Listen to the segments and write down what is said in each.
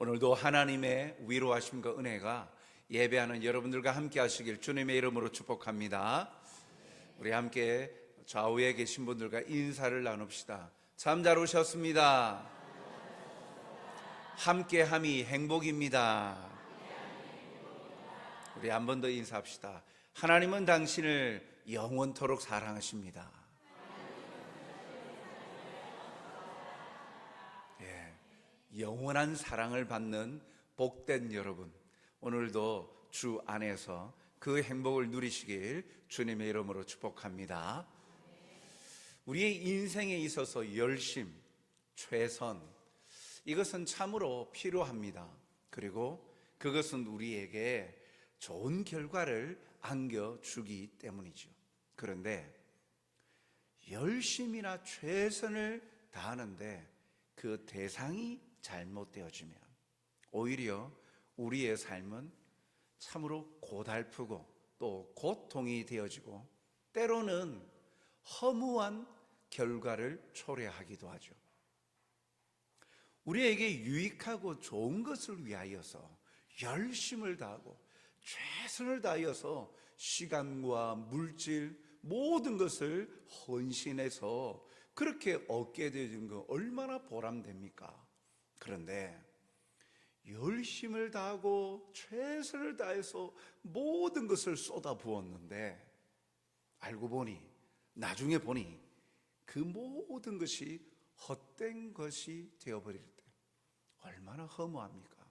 오늘도 하나님의 위로하심과 은혜가 예배하는 여러분들과 함께 하시길 주님의 이름으로 축복합니다. 우리 함께 좌우에 계신 분들과 인사를 나눕시다. 참 잘 오셨습니다. 함께함이 행복입니다. 우리 한 번 더 인사합시다. 하나님은 당신을 영원토록 사랑하십니다. 영원한 사랑을 받는 복된 여러분, 오늘도 주 안에서 그 행복을 누리시길 주님의 이름으로 축복합니다. 우리의 인생에 있어서 열심, 최선, 이것은 참으로 필요합니다. 그리고 그것은 우리에게 좋은 결과를 안겨주기 때문이죠. 그런데 열심이나 최선을 다하는데 그 대상이 잘못되어지면 오히려 우리의 삶은 참으로 고달프고 또 고통이 되어지고 때로는 허무한 결과를 초래하기도 하죠. 우리에게 유익하고 좋은 것을 위하여서 열심을 다하고 최선을 다하여서 시간과 물질 모든 것을 헌신해서 그렇게 얻게 되는 거 얼마나 보람됩니까? 그런데 열심을 다하고 최선을 다해서 모든 것을 쏟아 부었는데 알고 보니, 나중에 보니 그 모든 것이 헛된 것이 되어버릴 때 얼마나 허무합니까?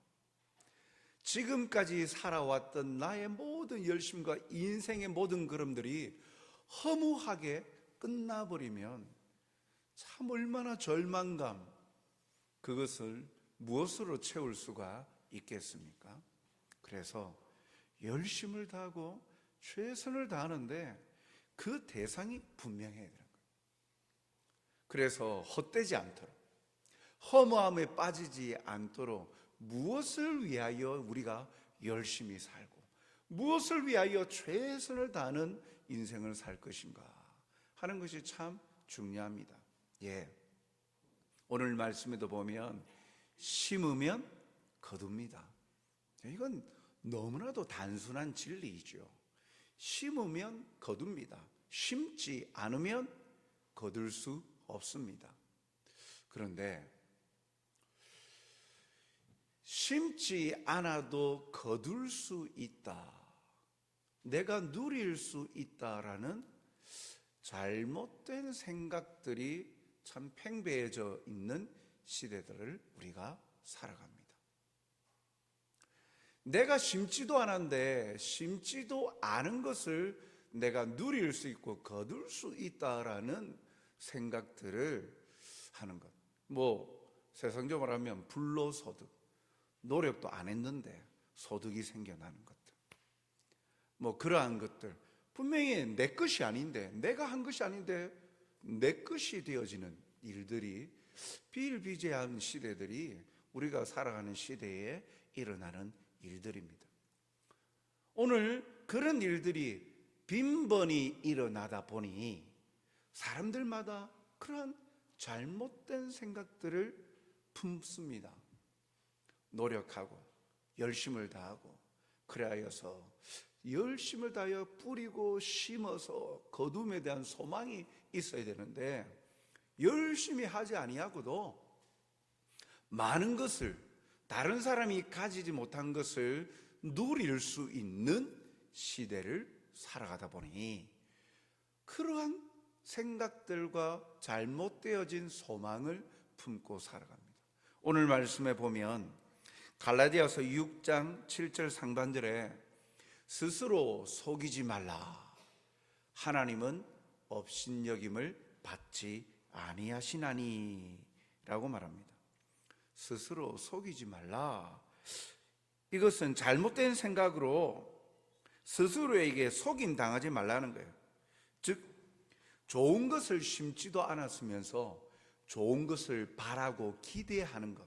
지금까지 살아왔던 나의 모든 열심과 인생의 모든 걸음들이 허무하게 끝나버리면 참 얼마나 절망감, 그것을 무엇으로 채울 수가 있겠습니까? 그래서 열심을 다하고 최선을 다하는데 그 대상이 분명해야 되는 거예요. 그래서 헛되지 않도록, 허무함에 빠지지 않도록 무엇을 위하여 우리가 열심히 살고 무엇을 위하여 최선을 다하는 인생을 살 것인가 하는 것이 참 중요합니다. 오늘 말씀에도 보면 심으면 거둡니다. 이건 너무나도 단순한 진리이죠. 심으면 거둡니다. 심지 않으면 거둘 수 없습니다. 그런데 심지 않아도 거둘 수 있다, 내가 누릴 수 있다라는 잘못된 생각들이 참 팽배해져 있는 시대들을 우리가 살아갑니다. 내가 심지도 않았는데 심지도 않은 것을 내가 누릴 수 있고 거둘 수 있다라는 생각들을 하는 것. 세상적으로 하면 불로소득, 노력도 안 했는데 소득이 생겨나는 것들, 그러한 것들, 분명히 내 것이 아닌데, 내가 한 것이 아닌데 내 것이 되어지는 일들이 비일비재한 시대들이 우리가 살아가는 시대에 일어나는 일들입니다. 오늘 그런 일들이 빈번히 일어나다 보니 사람들마다 그러한 잘못된 생각들을 품습니다. 노력하고 열심을 다하고 그래야여서 열심을 다하여 뿌리고 심어서 거둠에 대한 소망이 있어야 되는데 열심히 하지 아니하고도 많은 것을, 다른 사람이 가지지 못한 것을 누릴 수 있는 시대를 살아가다 보니 그러한 생각들과 잘못되어진 소망을 품고 살아갑니다. 오늘 말씀에 보면 갈라디아서 6장 7절 상반절에 스스로 속이지 말라, 하나님은 업신여김을 받지 아니하시나니 라고 말합니다. 스스로 속이지 말라, 이것은 잘못된 생각으로 스스로에게 속임 당하지 말라는 거예요. 즉 좋은 것을 심지도 않았으면서 좋은 것을 바라고 기대하는 것,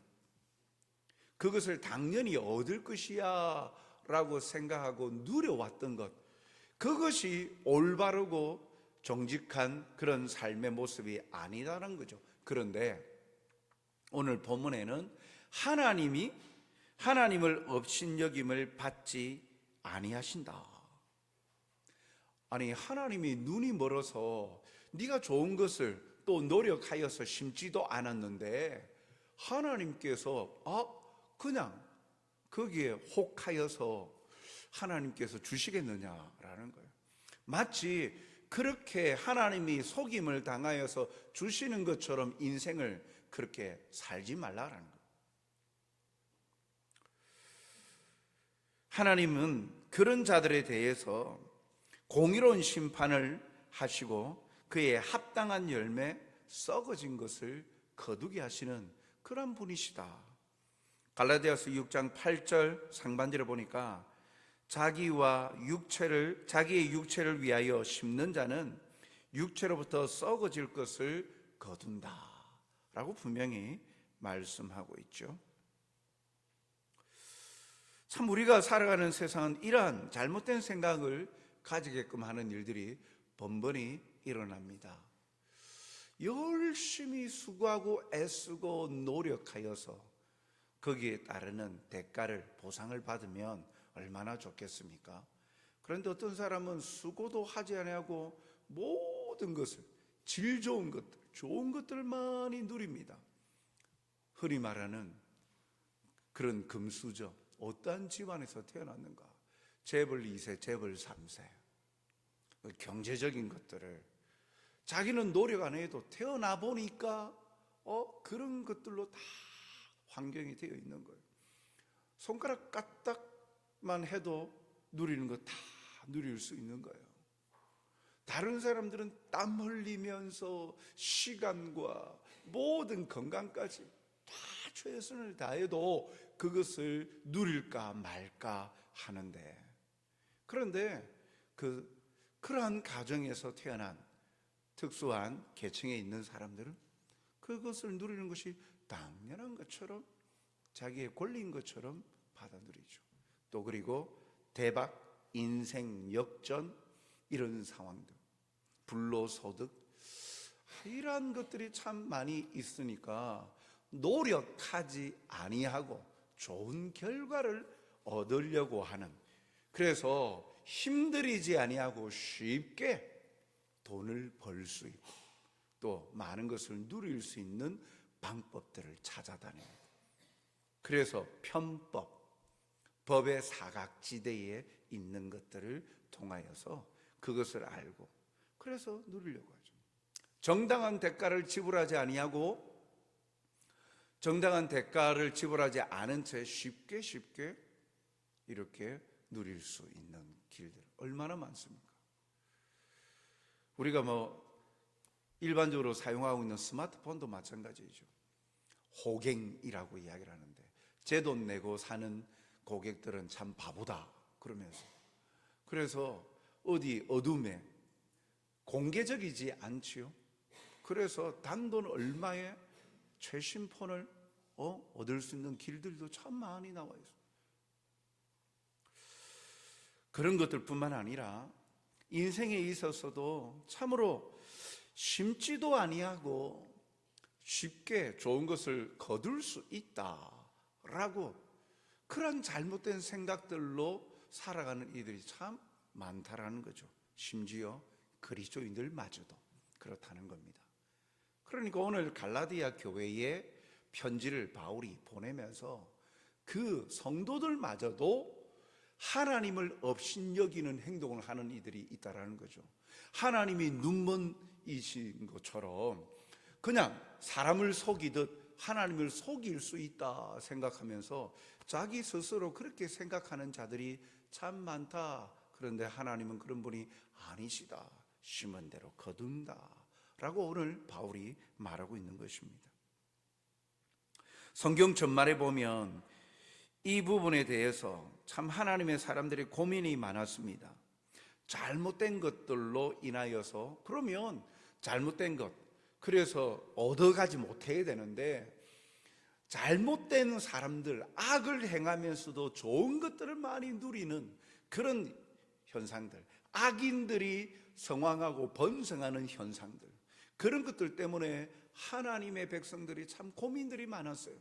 그것을 당연히 얻을 것이야 라고 생각하고 누려왔던 것, 그것이 올바르고 정직한 그런 삶의 모습이 아니다라는 거죠. 그런데 오늘 본문에는 하나님이 하나님을 업신여김을 받지 아니하신다. 아니, 하나님이 눈이 멀어서 네가 좋은 것을 또 노력하여서 심지도 않았는데 하나님께서 그냥 거기에 혹하여서 하나님께서 주시겠느냐라는 거예요. 마치 그렇게 하나님이 속임을 당하여서 주시는 것처럼 인생을 그렇게 살지 말라라는 거예요. 하나님은 그런 자들에 대해서 공의로운 심판을 하시고 그의 합당한 열매 썩어진 것을 거두게 하시는 그런 분이시다. 갈라디아서 6장 8절 상반절에 보니까 자기의 육체를 위하여 심는 자는 육체로부터 썩어질 것을 거둔다 라고 분명히 말씀하고 있죠. 참 우리가 살아가는 세상은 이러한 잘못된 생각을 가지게끔 하는 일들이 번번이 일어납니다. 열심히 수고하고 애쓰고 노력하여서 거기에 따르는 대가를, 보상을 받으면 얼마나 좋겠습니까? 그런데 어떤 사람은 수고도 하지 아니하고 모든 것을, 질 좋은 것들, 좋은 것들을 많이 누립니다. 흔히 말하는 그런 금수저, 어떠한 집안에서 태어났는가? 재벌 2세, 재벌 3세, 경제적인 것들을 자기는 노력 안 해도 태어나 보니까 그런 것들로 다 환경이 되어 있는 거예요. 손가락 까딱만 해도 누리는 거 다 누릴 수 있는 거예요. 다른 사람들은 땀 흘리면서 시간과 모든 건강까지 다 최선을 다해도 그것을 누릴까 말까 하는데, 그런데 그러한 가정에서 태어난 특수한 계층에 있는 사람들은 그것을 누리는 것이 당연한 것처럼, 자기의 권리인 것처럼 받아들이죠. 또 그리고 대박, 인생 역전, 이런 상황들, 불로소득, 이러한 것들이 참 많이 있으니까 노력하지 아니하고 좋은 결과를 얻으려고 하는, 그래서 힘들이지 아니하고 쉽게 돈을 벌 수 있고 또 많은 것을 누릴 수 있는 방법들을 찾아다닙니다. 그래서 편법, 법의 사각지대에 있는 것들을 통하여서 그것을 알고 그래서 누리려고 하죠. 정당한 대가를 지불하지 아니하고 정당한 대가를 지불하지 않은 채 쉽게 이렇게 누릴 수 있는 길들 얼마나 많습니까? 우리가 일반적으로 사용하고 있는 스마트폰도 마찬가지죠. 호갱이라고 이야기를 하는데, 제 돈 내고 사는 고객들은 참 바보다 그러면서, 그래서 어디 어둠에 공개적이지 않지요. 그래서 단돈 얼마에 최신 폰을 얻을 수 있는 길들도 참 많이 나와 있어요. 그런 것들뿐만 아니라 인생에 있어서도 참으로 심지도 아니하고 쉽게 좋은 것을 거둘 수 있다라고, 그런 잘못된 생각들로 살아가는 이들이 참 많다라는 거죠. 심지어 그리스도인들마저도 그렇다는 겁니다. 그러니까 오늘 갈라디아 교회에 편지를 바울이 보내면서 그 성도들마저도 하나님을 업신여기는 행동을 하는 이들이 있다라는 거죠. 하나님이 눈먼이신 것처럼 그냥 사람을 속이듯 하나님을 속일 수 있다 생각하면서 자기 스스로 그렇게 생각하는 자들이 참 많다. 그런데 하나님은 그런 분이 아니시다. 심은 대로 거둔다 라고 오늘 바울이 말하고 있는 것입니다. 성경 전말에 보면 이 부분에 대해서 참 하나님의 사람들이 고민이 많았습니다. 잘못된 것들로 인하여서, 그러면 잘못된 것, 그래서 얻어가지 못해야 되는데 잘못된 사람들, 악을 행하면서도 좋은 것들을 많이 누리는 그런 현상들, 악인들이 성황하고 번성하는 현상들, 그런 것들 때문에 하나님의 백성들이 참 고민들이 많았어요.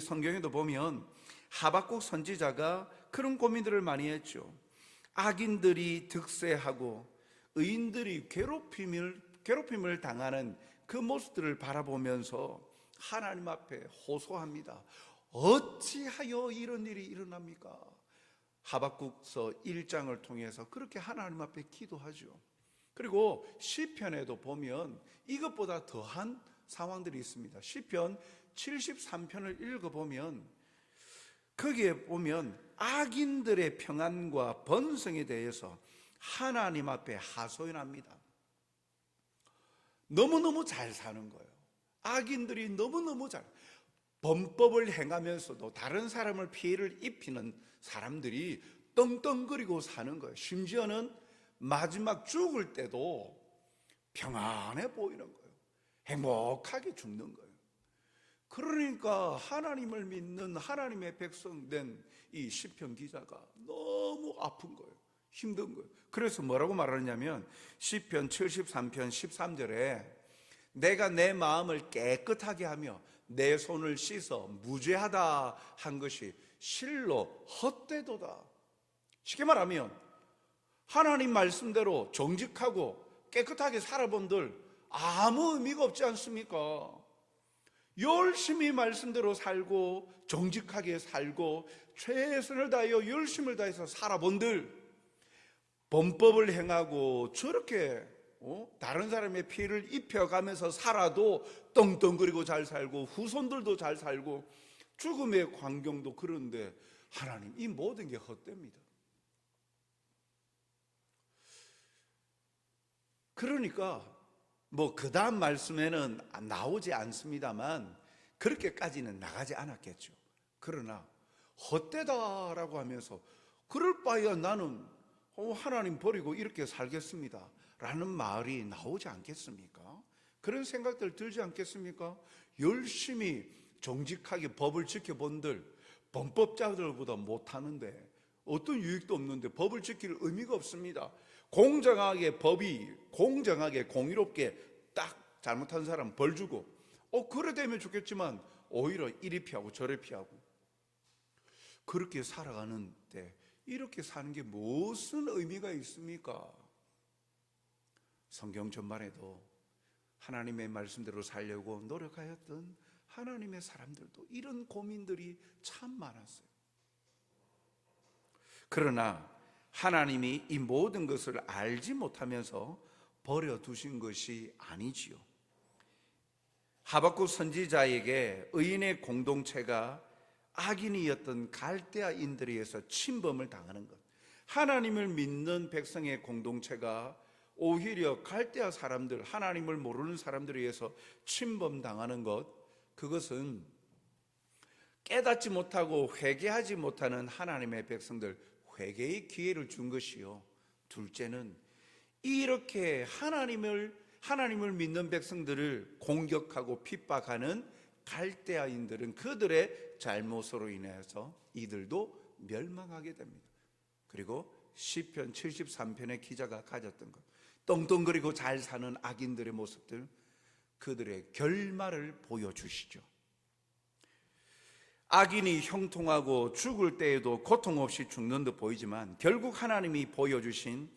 성경에도 보면 하박국 선지자가 그런 고민들을 많이 했죠. 악인들이 득세하고 의인들이 괴롭힘을 당하는 그 모습들을 바라보면서 하나님 앞에 호소합니다. 어찌하여 이런 일이 일어납니까? 하박국서 1장을 통해서 그렇게 하나님 앞에 기도하죠. 그리고 시편에도 보면 이것보다 더한 상황들이 있습니다. 시편 73편을 읽어보면 거기에 보면 악인들의 평안과 번성에 대해서 하나님 앞에 하소연합니다. 너무너무 잘 사는 거예요. 악인들이 너무너무 범법을 행하면서도 다른 사람을 피해를 입히는 사람들이 떵떵거리고 사는 거예요. 심지어는 마지막 죽을 때도 평안해 보이는 거예요. 행복하게 죽는 거예요. 그러니까 하나님을 믿는 하나님의 백성된 이 시편 기자가 너무 아픈 거예요. 힘든 거예요. 그래서 뭐라고 말하냐면 시편 73편 13절에 내가 내 마음을 깨끗하게 하며 내 손을 씻어 무죄하다 한 것이 실로 헛되도다. 쉽게 말하면 하나님 말씀대로 정직하고 깨끗하게 살아본들 아무 의미가 없지 않습니까? 열심히 말씀대로 살고 정직하게 살고 최선을 다하여 열심을 다해서 살아본들 범법을 행하고 저렇게 다른 사람의 피해를 입혀가면서 살아도 떵떵거리고 잘 살고 후손들도 잘 살고 죽음의 광경도 그런데 하나님 이 모든 게 헛됩니다. 그러니까 그 다음 말씀에는 나오지 않습니다만 그렇게까지는 나가지 않았겠죠. 그러나 헛되다라고 하면서 그럴 바에야 나는 하나님 버리고 이렇게 살겠습니다 라는 말이 나오지 않겠습니까? 그런 생각들 들지 않겠습니까? 열심히 정직하게 법을 지켜본들 범법자들보다 못하는데 어떤 유익도 없는데 법을 지킬 의미가 없습니다. 공정하게 공정하게 공의롭게 딱 잘못한 사람 벌 주고 그래 되면 좋겠지만 오히려 이리 피하고 저리 피하고 그렇게 살아가는데 이렇게 사는 게 무슨 의미가 있습니까? 성경 전반에도 하나님의 말씀대로 살려고 노력하였던 하나님의 사람들도 이런 고민들이 참 많았어요. 그러나 하나님이 이 모든 것을 알지 못하면서 버려두신 것이 아니지요. 하박국 선지자에게 의인의 공동체가 악인이었던 갈대아인들에 의해서 침범을 당하는 것, 하나님을 믿는 백성의 공동체가 오히려 갈대아 사람들, 하나님을 모르는 사람들에 의해서 침범당하는 것, 그것은 깨닫지 못하고 회개하지 못하는 하나님의 백성들 회개의 기회를 준 것이요, 둘째는 이렇게 하나님을 믿는 백성들을 공격하고 핍박하는 갈대아인들은 그들의 잘못으로 인해서 이들도 멸망하게 됩니다. 그리고 시편 73편의 기자가 가졌던 것, 떵떵거리고 잘 사는 악인들의 모습들, 그들의 결말을 보여주시죠. 악인이 형통하고 죽을 때에도 고통 없이 죽는 듯 보이지만 결국 하나님이 보여주신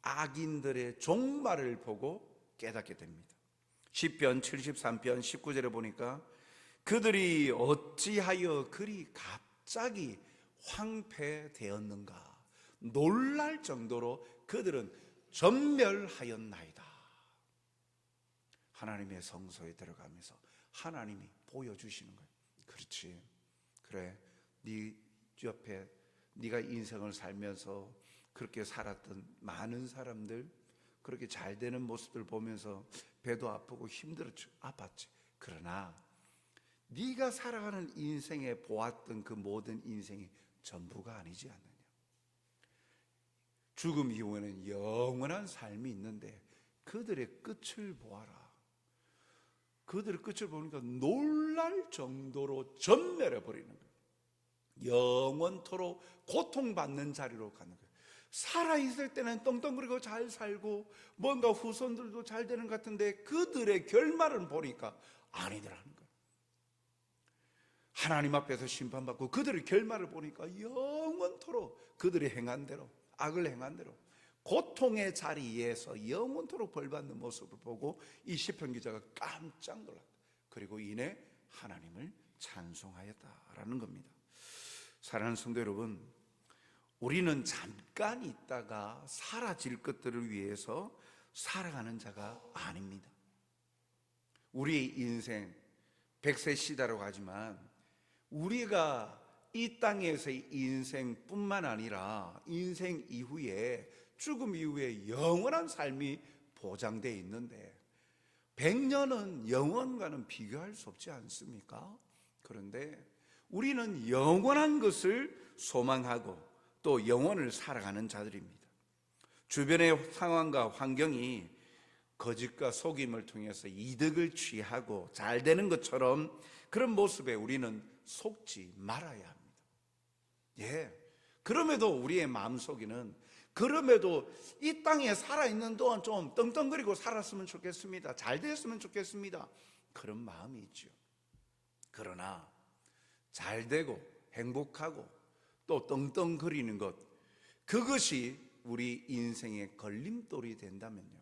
악인들의 종말을 보고 깨닫게 됩니다. 시편 73편 19절에 보니까 그들이 어찌하여 그리 갑자기 황폐되었는가, 놀랄 정도로 그들은 전멸하였나이다. 하나님의 성소에 들어가면서 하나님이 보여주시는 거예요. 그렇지, 그래, 네 옆에 네가 인생을 살면서 그렇게 살았던 많은 사람들, 그렇게 잘 되는 모습들 보면서 배도 아프고 힘들었지, 아팠지. 그러나 네가 살아가는 인생에 보았던 그 모든 인생이 전부가 아니지 않느냐. 죽음 이후에는 영원한 삶이 있는데 그들의 끝을 보아라. 그들의 끝을 보니까 놀랄 정도로 전멸해버리는 거예요. 영원토록 고통받는 자리로 가는 거예요. 살아있을 때는 떵떵거리고 잘 살고 뭔가 후손들도 잘 되는 것 같은데 그들의 결말을 보니까 아니더라는 거예요. 하나님 앞에서 심판받고 그들의 결말을 보니까 영원토록 그들이 행한 대로, 악을 행한 대로 고통의 자리에서 영원토록 벌받는 모습을 보고 이 시편 기자가 깜짝 놀랐다. 그리고 이내 하나님을 찬송하였다라는 겁니다. 사랑하는 성도 여러분, 우리는 잠깐 있다가 사라질 것들을 위해서 살아가는 자가 아닙니다. 우리의 인생 100세 시대라고 하지만 우리가 이 땅에서의 인생뿐만 아니라 인생 이후에, 죽음 이후에 영원한 삶이 보장되어 있는데 100년은 영원과는 비교할 수 없지 않습니까? 그런데 우리는 영원한 것을 소망하고 또 영원을 살아가는 자들입니다. 주변의 상황과 환경이 거짓과 속임을 통해서 이득을 취하고 잘 되는 것처럼 그런 모습에 우리는 속지 말아야 합니다. 그럼에도 우리의 마음속에는, 그럼에도 이 땅에 살아있는 동안 좀 떵떵거리고 살았으면 좋겠습니다. 잘 됐으면 좋겠습니다. 그런 마음이 있죠. 그러나 잘 되고 행복하고 또 떵떵거리는 것, 그것이 우리 인생의 걸림돌이 된다면요,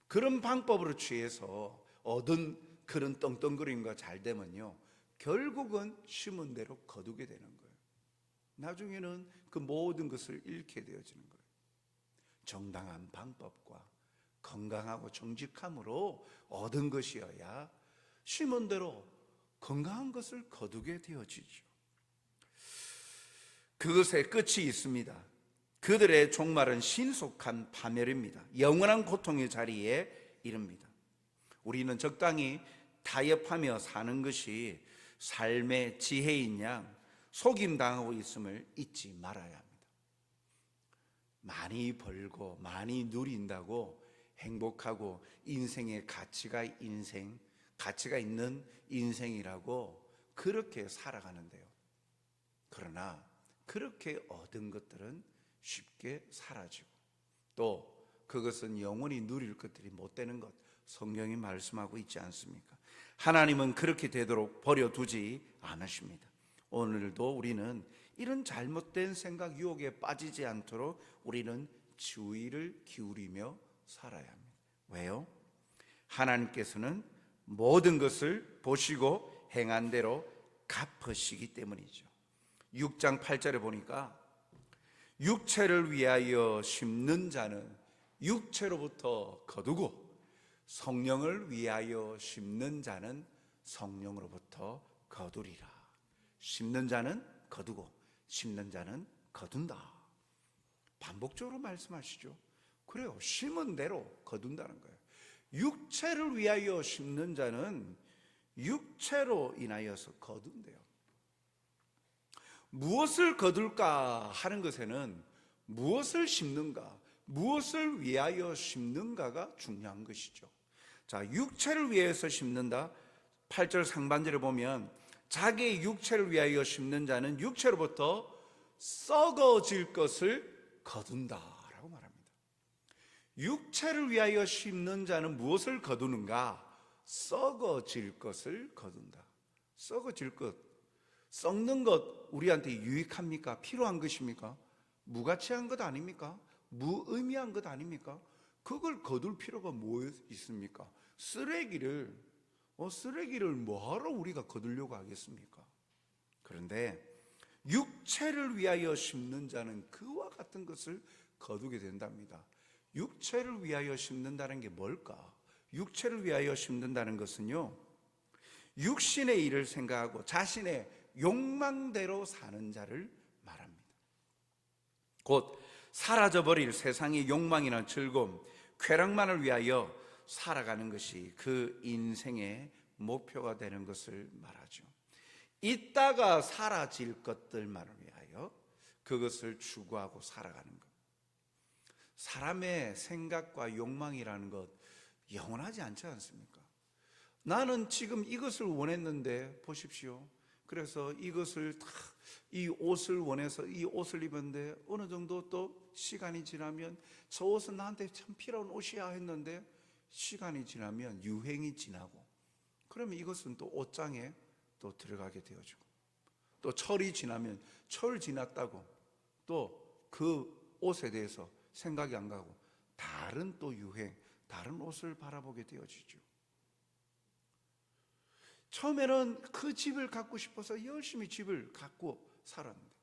그런 방법으로 취해서 얻은 그런 떵떵거림과 잘 되면요, 결국은 심은 대로 거두게 되는 거예요. 나중에는 그 모든 것을 잃게 되어지는 거예요. 정당한 방법과 건강하고 정직함으로 얻은 것이어야 심은 대로 건강한 것을 거두게 되어지죠. 그것의 끝이 있습니다. 그들의 종말은 신속한 파멸입니다. 영원한 고통의 자리에 이릅니다. 우리는 적당히 타협하며 사는 것이 삶의 지혜인 양 속임당하고 있음을 잊지 말아야 합니다. 많이 벌고 많이 누린다고 행복하고 인생의 가치가 있는 인생이라고 그렇게 살아가는데요, 그러나 그렇게 얻은 것들은 쉽게 사라지고 또 그것은 영원히 누릴 것들이 못 되는 것, 성경이 말씀하고 있지 않습니까? 하나님은 그렇게 되도록 버려두지 않으십니다. 오늘도 우리는 이런 잘못된 생각 유혹에 빠지지 않도록 우리는 주의를 기울이며 살아야 합니다. 왜요? 하나님께서는 모든 것을 보시고 행한 대로 갚으시기 때문이죠. 6장 8절에 보니까 육체를 위하여 심는 자는 육체로부터 거두고 성령을 위하여 심는 자는 성령으로부터 거두리라. 심는 자는 거두고 심는 자는 거둔다. 반복적으로 말씀하시죠. 그래요, 심은 대로 거둔다는 거예요. 육체를 위하여 심는 자는 육체로 인하여서 거둔대요. 무엇을 거둘까 하는 것에는 무엇을 심는가, 무엇을 위하여 심는가가 중요한 것이죠. 자, 육체를 위해서 심는다. 8절 상반절에 보면 자기의 육체를 위하여 심는 자는 육체로부터 썩어질 것을 거둔다라고 말합니다. 육체를 위하여 심는 자는 무엇을 거두는가? 썩어질 것을 거둔다. 썩어질 것, 썩는 것 우리한테 유익합니까? 필요한 것입니까? 무가치한 것 아닙니까? 무의미한 것 아닙니까? 그걸 거둘 필요가 뭐 있습니까? 쓰레기를 뭐하러 우리가 거두려고 하겠습니까? 그런데 육체를 위하여 심는 자는 그와 같은 것을 거두게 된답니다. 육체를 위하여 심는다는 게 뭘까? 육체를 위하여 심는다는 것은요, 육신의 일을 생각하고 자신의 욕망대로 사는 자를 말합니다. 곧 사라져버릴 세상의 욕망이나 즐거움, 쾌락만을 위하여 살아가는 것이 그 인생의 목표가 되는 것을 말하죠. 있다가 사라질 것들만을 위하여 그것을 추구하고 살아가는 것. 사람의 생각과 욕망이라는 것 영원하지 않지 않습니까? 나는 지금 이것을 원했는데 보십시오. 그래서 이 옷을 원해서 이 옷을 입었는데 어느 정도 또 시간이 지나면 저 옷은 나한테 참 필요한 옷이야 했는데 시간이 지나면 유행이 지나고 그러면 이것은 또 옷장에 또 들어가게 되어지고 또 철이 지나면 철 지났다고 또 그 옷에 대해서 생각이 안 가고 다른 또 유행, 다른 옷을 바라보게 되어지죠. 처음에는 그 집을 갖고 싶어서 열심히 집을 갖고 살았는데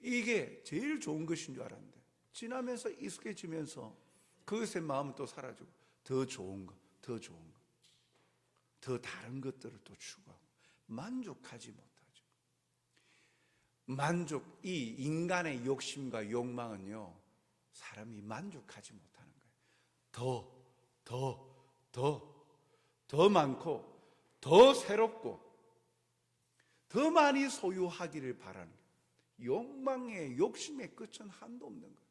이게 제일 좋은 것인 줄 알았는데 지나면서 익숙해지면서 그것의 마음은 또 사라지고 더 좋은 것, 더 좋은 것, 더 다른 것들을 또 추구하고 만족하지 못하죠. 이 인간의 욕심과 욕망은요, 사람이 만족하지 못하는 거예요. 더 많고 더 새롭고 더 많이 소유하기를 바라는 거예요. 욕망의 욕심의 끝은 한도 없는 거예요.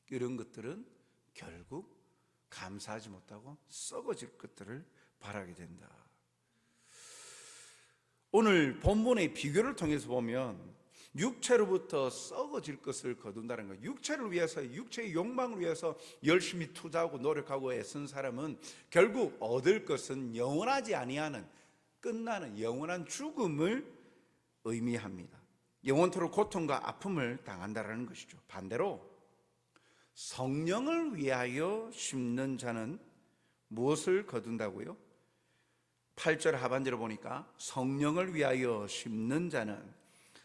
이런 것들은 결국 감사하지 못하고 썩어질 것들을 바라게 된다. 오늘 본문의 비교를 통해서 보면 육체로부터 썩어질 것을 거둔다는 거예요. 육체를 위해서, 육체의 욕망을 위해서 열심히 투자하고 노력하고 애쓴 사람은 결국 얻을 것은 영원하지 아니하는, 끝나는 영원한 죽음을 의미합니다. 영원토록 고통과 아픔을 당한다는 것이죠. 반대로 성령을 위하여 심는 자는 무엇을 거둔다고요? 8절 하반절을 보니까 성령을 위하여 심는 자는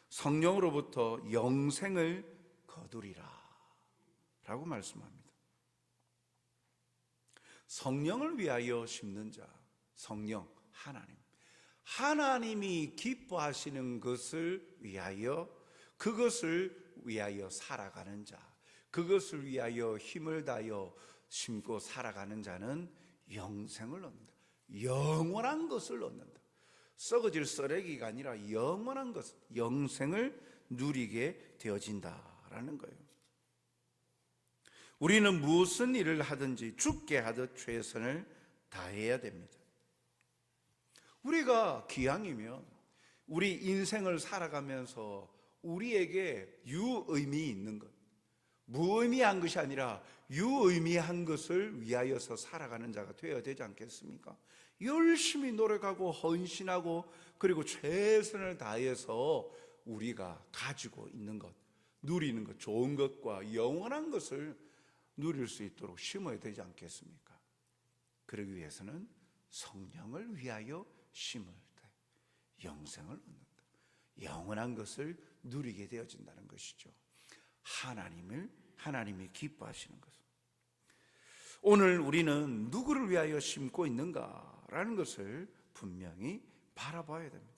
성령으로부터 영생을 거두리라 라고 말씀합니다. 성령을 위하여 심는 자, 성령, 하나님이 기뻐하시는 것을 위하여, 그것을 위하여 살아가는 자, 그것을 위하여 힘을 다하여 심고 살아가는 자는 영생을 얻는다. 영원한 것을 얻는다. 썩어질 쓰레기가 아니라 영원한 것, 영생을 누리게 되어진다라는 거예요. 우리는 무슨 일을 하든지 죽게 하듯 최선을 다해야 됩니다. 우리가 기왕이면 우리 인생을 살아가면서 우리에게 유의미 있는 것, 무의미한 것이 아니라 유의미한 것을 위하여서 살아가는 자가 되어야 되지 않겠습니까? 열심히 노력하고 헌신하고 그리고 최선을 다해서 우리가 가지고 있는 것, 누리는 것, 좋은 것과 영원한 것을 누릴 수 있도록 심어야 되지 않겠습니까? 그러기 위해서는 성령을 위하여 심을 때 영생을 얻는다. 영원한 것을 누리게 되어진다는 것이죠. 하나님이 기뻐하시는 것을. 오늘 우리는 누구를 위하여 심고 있는가라는 것을 분명히 바라봐야 됩니다.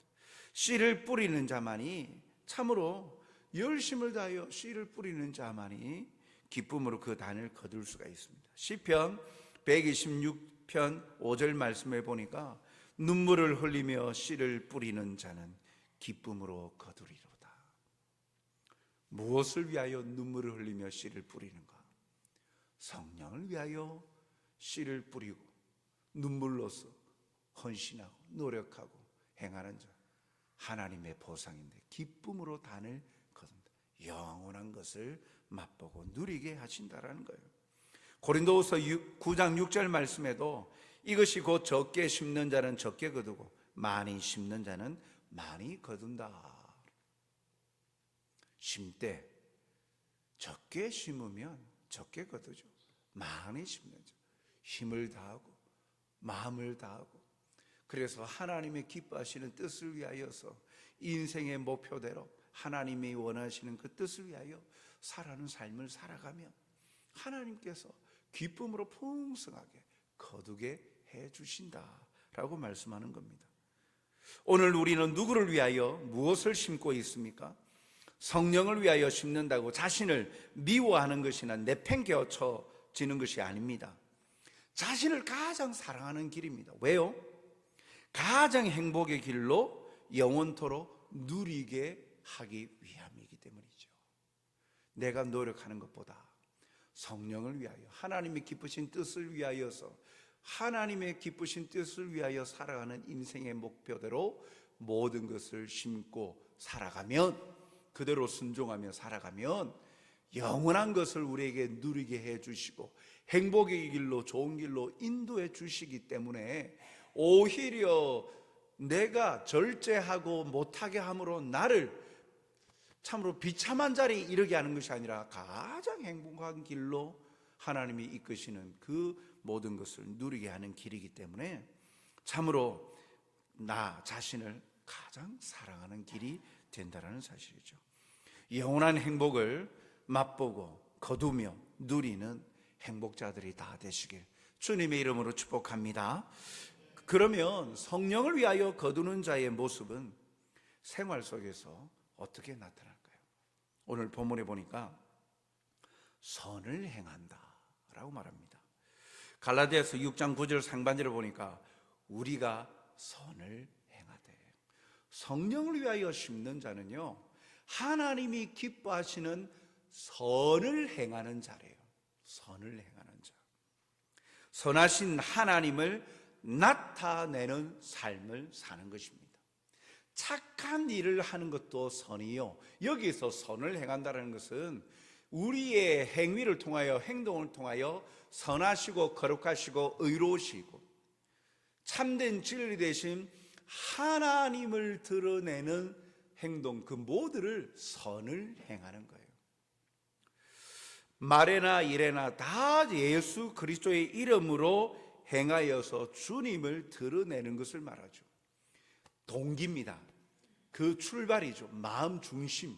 씨를 뿌리는 자만이, 참으로 열심을 다하여 씨를 뿌리는 자만이 기쁨으로 그 단을 거둘 수가 있습니다. 시편 126편 5절 말씀에 보니까 눈물을 흘리며 씨를 뿌리는 자는 기쁨으로 거두리로다. 무엇을 위하여 눈물을 흘리며 씨를 뿌리는가? 성령을 위하여 씨를 뿌리고 눈물로서 헌신하고 노력하고 행하는 자, 하나님의 보상인데 기쁨으로 단을 거둔다. 영원한 것을 맛보고 누리게 하신다라는 거예요. 고린도후서 9장 6절 말씀에도 이것이 곧 적게 심는 자는 적게 거두고 많이 심는 자는 많이 거둔다. 심때 적게 심으면 적게 거두죠. 많이 심는 자, 힘을 다하고 마음을 다하고, 그래서 하나님의 기뻐하시는 뜻을 위하여서 인생의 목표대로 하나님이 원하시는 그 뜻을 위하여 살아가는 삶을 살아가면 하나님께서 기쁨으로 풍성하게 거두게 해 주신다라고 말씀하는 겁니다. 오늘 우리는 누구를 위하여 무엇을 심고 있습니까? 성령을 위하여 심는다고 자신을 미워하는 것이나 내팽개쳐지는 것이 아닙니다. 자신을 가장 사랑하는 길입니다. 왜요? 가장 행복의 길로 영원토록 누리게 하기 위함이기 때문이죠. 내가 노력하는 것보다 성령을 위하여, 하나님의 기쁘신 뜻을 위하여서, 하나님의 기쁘신 뜻을 위하여 살아가는 인생의 목표대로 모든 것을 심고 살아가면, 그대로 순종하며 살아가면 영원한 것을 우리에게 누리게 해주시고 행복의 길로, 좋은 길로 인도해 주시기 때문에 오히려 내가 절제하고 못하게 함으로 나를 참으로 비참한 자리에 이르게 하는 것이 아니라 가장 행복한 길로 하나님이 이끄시는 그 모든 것을 누리게 하는 길이기 때문에 참으로 나 자신을 가장 사랑하는 길이 된다는 사실이죠. 영원한 행복을 맛보고 거두며 누리는 행복자들이 다 되시길 주님의 이름으로 축복합니다. 그러면 성령을 위하여 거두는 자의 모습은 생활 속에서 어떻게 나타날까요? 오늘 본문에 보니까 선을 행한다 라고 말합니다. 갈라디아서 6장 9절 상반절을 보니까 우리가 선을 행하되, 성령을 위하여 심는 자는요 하나님이 기뻐하시는 선을 행하는 자래요. 선을 행하는 자, 선하신 하나님을 나타내는 삶을 사는 것입니다. 착한 일을 하는 것도 선이요, 여기서 선을 행한다는 것은 우리의 행위를 통하여, 행동을 통하여 선하시고 거룩하시고 의로우시고 참된 진리 대신 하나님을 드러내는 행동, 그 모두를 선을 행하는 거예요. 말에나 일에나 다 예수 그리스도의 이름으로 행하여서 주님을 드러내는 것을 말하죠. 동기입니다. 그 출발이죠. 마음 중심,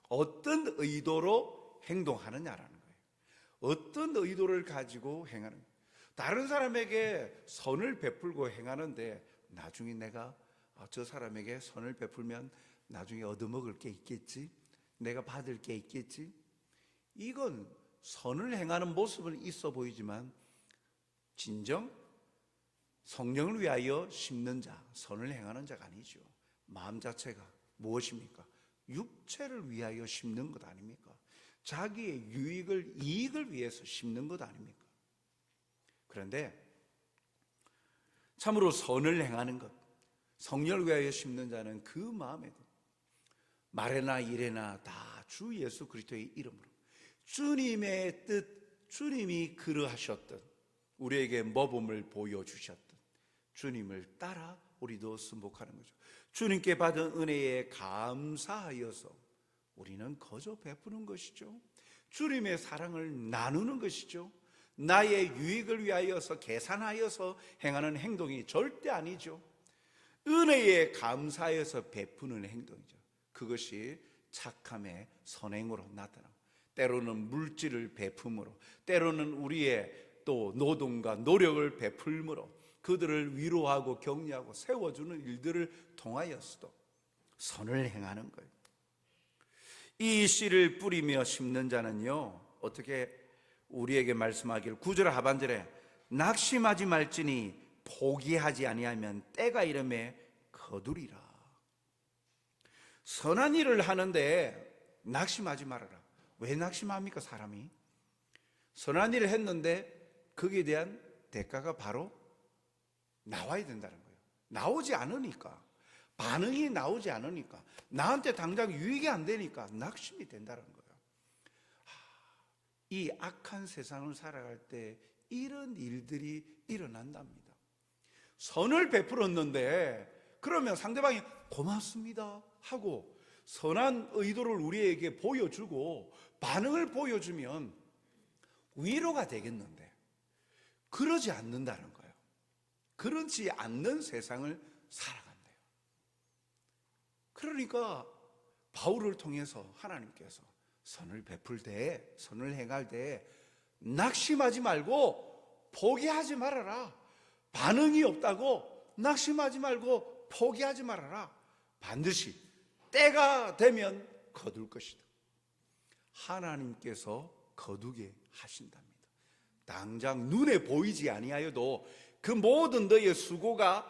어떤 의도로 행동하느냐라는 거예요. 어떤 의도를 가지고 행하는 거예요. 다른 사람에게 선을 베풀고 행하는데 나중에 내가 저 사람에게 선을 베풀면 나중에 얻어먹을 게 있겠지, 내가 받을 게 있겠지, 이건 선을 행하는 모습은 있어 보이지만 진정 성령을 위하여 심는 자, 선을 행하는 자가 아니죠. 마음 자체가 무엇입니까? 육체를 위하여 심는 것 아닙니까? 자기의 유익을, 이익을 위해서 심는 것 아닙니까? 그런데 참으로 선을 행하는 것, 성령을 위하여 심는 자는 그 마음에도 말에나 일에나 다 주 예수 그리스도의 이름으로 주님의 뜻, 주님이 그러하셨던, 우리에게 모범을 보여주셨던 주님을 따라 우리도 승복하는 거죠. 주님께 받은 은혜에 감사하여서 우리는 거저 베푸는 것이죠. 주님의 사랑을 나누는 것이죠. 나의 유익을 위하여서 계산하여서 행하는 행동이 절대 아니죠. 은혜에 감사하여서 베푸는 행동이죠. 그것이 착함의 선행으로 나타나고, 때로는 물질을 베품으로, 때로는 우리의 또 노동과 노력을 베풀므로 그들을 위로하고 격려하고 세워주는 일들을 통하여서도 선을 행하는 거예요. 이 씨를 뿌리며 심는 자는요 어떻게 우리에게 말씀하기를 9절 하반절에 낙심하지 말지니 포기하지 아니하면 때가 이름에 거두리라. 선한 일을 하는데 낙심하지 말아라. 왜 낙심합니까? 사람이 선한 일을 했는데 거기에 대한 대가가 바로 나와야 된다는 거예요. 나오지 않으니까, 반응이 나오지 않으니까, 나한테 당장 유익이 안 되니까 낙심이 된다는 거예요. 이 악한 세상을 살아갈 때 이런 일들이 일어난답니다. 선을 베풀었는데 그러면 상대방이 고맙습니다 하고 선한 의도를 우리에게 보여주고 반응을 보여주면 위로가 되겠는데 그러지 않는다는 거예요. 그렇지 않는 세상을 살아간대요. 그러니까 바울을 통해서 하나님께서 선을 베풀 때, 선을 행할 때 낙심하지 말고 포기하지 말아라. 반응이 없다고 낙심하지 말고 포기하지 말아라. 반드시 때가 되면 거둘 것이다. 하나님께서 거두게 하신답니다. 당장 눈에 보이지 아니하여도 그 모든 너의 수고가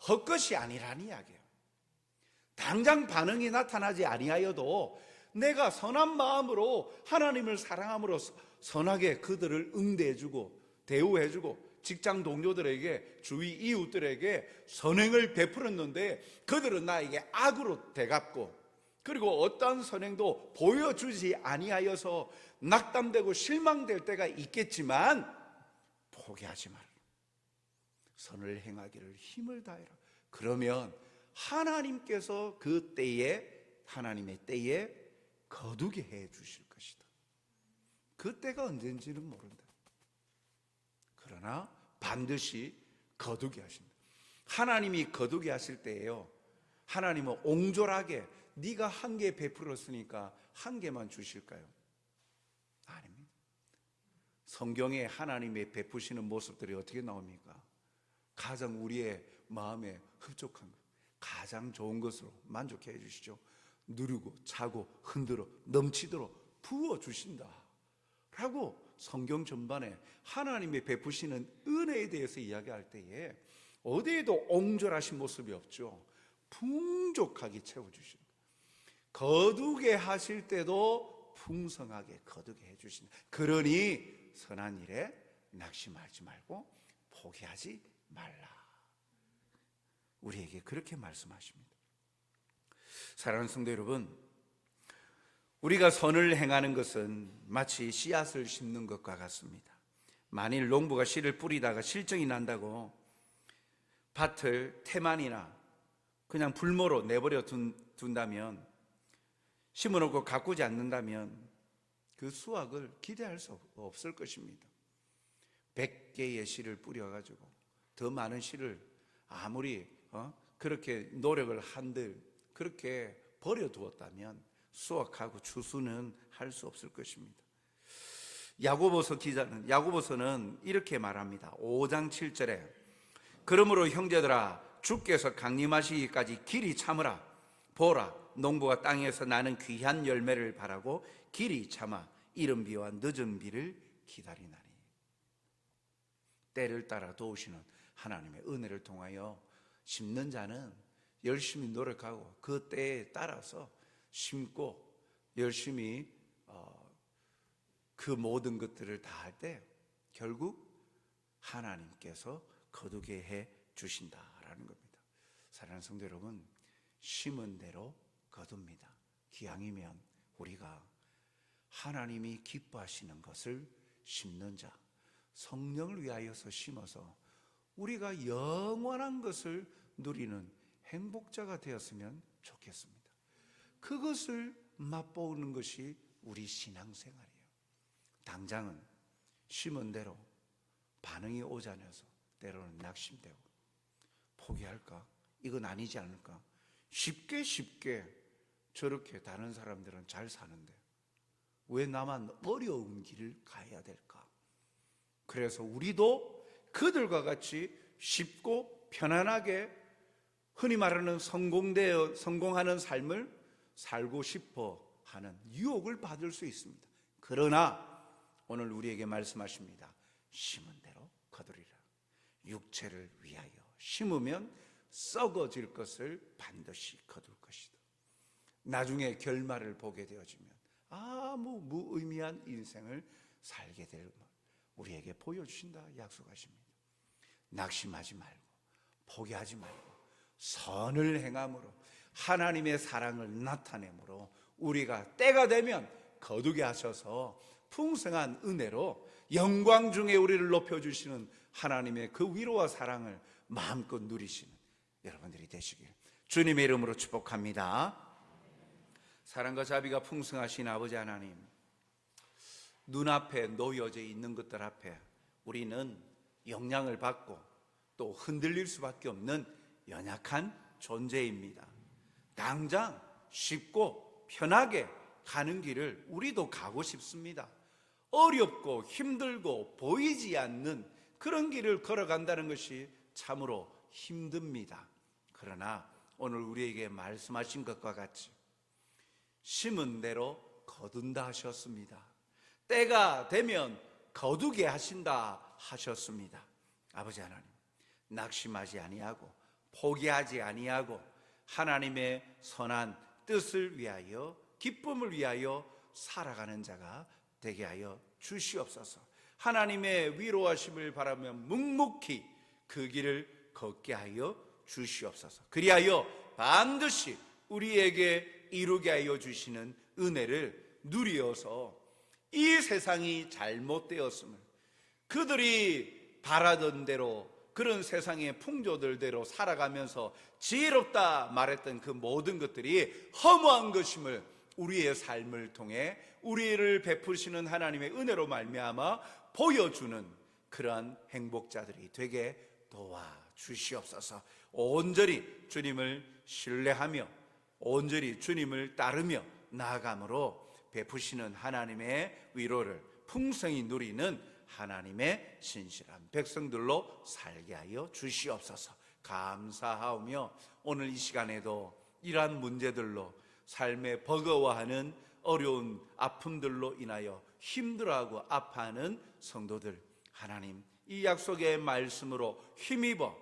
헛것이 아니라는 이야기예요. 당장 반응이 나타나지 아니하여도 내가 선한 마음으로 하나님을 사랑함으로 선하게 그들을 응대해주고 대우해주고 직장 동료들에게, 주위 이웃들에게 선행을 베풀었는데 그들은 나에게 악으로 대갚고, 그리고 어떠한 선행도 보여주지 아니하여서 낙담되고 실망될 때가 있겠지만 포기하지 마라. 선을 행하기를 힘을 다해라. 그러면 하나님께서 그 때에, 하나님의 때에 거두게 해 주실 것이다. 그 때가 언젠지는 모른다. 그러나 반드시 거두게 하신다. 하나님이 거두게 하실 때에요, 하나님은 옹졸하게 네가 한 개 베풀었으니까 한 개만 주실까요? 아닙니다. 성경에 하나님의 베푸시는 모습들이 어떻게 나옵니까? 가장 우리의 마음에 흡족한 것, 가장 좋은 것으로 만족해 주시죠. 누리고 차고 흔들어 넘치도록 부어주신다 라고 성경 전반에 하나님의 베푸시는 은혜에 대해서 이야기할 때에 어디에도 옹졸하신 모습이 없죠. 풍족하게 채워주신다. 거두게 하실 때도 풍성하게 거두게 해주신다. 그러니 선한 일에 낙심하지 말고 포기하지 말라. 우리에게 그렇게 말씀하십니다. 사랑하는 성도 여러분, 우리가 선을 행하는 것은 마치 씨앗을 심는 것과 같습니다. 만일 농부가 씨를 뿌리다가 실정이 난다고 밭을 태만이나 그냥 불모로 내버려 둔다면, 심어놓고 가꾸지 않는다면 그 수확을 기대할 수 없을 것입니다. 100개의 씨를 뿌려가지고 더 많은 씨를 아무리 그렇게 노력을 한들 그렇게 버려두었다면 수확하고 추수는 할 수 없을 것입니다. 야고보서는 이렇게 말합니다. 5장 7절에 그러므로 형제들아, 주께서 강림하시기까지 길이 참으라. 보라, 농부가 땅에서 나는 귀한 열매를 바라고 길이 참아 이른 비와 늦은 비를 기다리나니. 때를 따라 도우시는 하나님의 은혜를 통하여 심는 자는 열심히 노력하고 그 때에 따라서 심고 열심히 그 모든 것들을 다 할 때 결국 하나님께서 거두게 해 주신다라는 겁니다. 사랑하는 성도 여러분, 심은 대로 거둡니다. 기왕이면 우리가 하나님이 기뻐하시는 것을 심는 자, 성령을 위하여서 심어서 우리가 영원한 것을 누리는 행복자가 되었으면 좋겠습니다. 그것을 맛보는 것이 우리 신앙생활이에요. 당장은 심은 대로 반응이 오지 않아서 때로는 낙심되고 포기할까? 이건 아니지 않을까? 쉽게 저렇게 다른 사람들은 잘 사는데 왜 나만 어려운 길을 가야 될까? 그래서 우리도 그들과 같이 쉽고 편안하게 흔히 말하는 성공하는 삶을 살고 싶어 하는 유혹을 받을 수 있습니다. 그러나 오늘 우리에게 말씀하십니다. 심은 대로 거두리라. 육체를 위하여 심으면 썩어질 것을 반드시 거둘 것이다. 나중에 결말을 보게 되어지면 아무 무의미한 인생을 살게 될 우리에게 보여주신다 약속하십니다. 낙심하지 말고 포기하지 말고 선을 행함으로 하나님의 사랑을 나타내므로 우리가 때가 되면 거두게 하셔서 풍성한 은혜로 영광 중에 우리를 높여주시는 하나님의 그 위로와 사랑을 마음껏 누리시는 여러분들이 되시길 주님의 이름으로 축복합니다. 사랑과 자비가 풍성하신 아버지 하나님, 눈앞에 놓여져 있는 것들 앞에 우리는 영향을 받고 또 흔들릴 수밖에 없는 연약한 존재입니다. 당장 쉽고 편하게 가는 길을 우리도 가고 싶습니다. 어렵고 힘들고 보이지 않는 그런 길을 걸어간다는 것이 참으로 힘듭니다. 그러나 오늘 우리에게 말씀하신 것과 같이 심은 대로 거둔다 하셨습니다. 때가 되면 거두게 하신다 하셨습니다. 아버지 하나님, 낙심하지 아니하고 포기하지 아니하고 하나님의 선한 뜻을 위하여 기쁨을 위하여 살아가는 자가 되게 하여 주시옵소서. 하나님의 위로하심을 바라며 묵묵히 그 길을 걷게 하여 주시옵소서. 그리하여 반드시 우리에게 이루게 하여 주시는 은혜를 누리어서 이 세상이 잘못되었음을, 그들이 바라던 대로 그런 세상의 풍조들대로 살아가면서 지혜롭다 말했던 그 모든 것들이 허무한 것임을 우리의 삶을 통해 우리를 베푸시는 하나님의 은혜로 말미암아 보여주는 그러한 행복자들이 되게 도와주시옵소서. 온전히 주님을 신뢰하며 온전히 주님을 따르며 나아감으로 베푸시는 하나님의 위로를 풍성히 누리는 하나님의 신실한 백성들로 살게 하여 주시옵소서. 감사하오며 오늘 이 시간에도 이러한 문제들로 삶에 버거워하는 어려운 아픔들로 인하여 힘들어하고 아파하는 성도들, 하나님 이 약속의 말씀으로 힘입어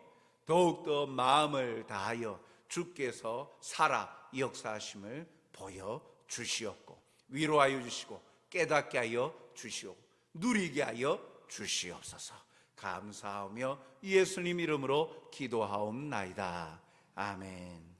더욱더 마음을 다하여 주께서 살아 역사하심을 보여주시옵고 위로하여 주시고 깨닫게 하여 주시옵고 누리게 하여 주시옵소서. 감사하며 예수님 이름으로 기도하옵나이다. 아멘.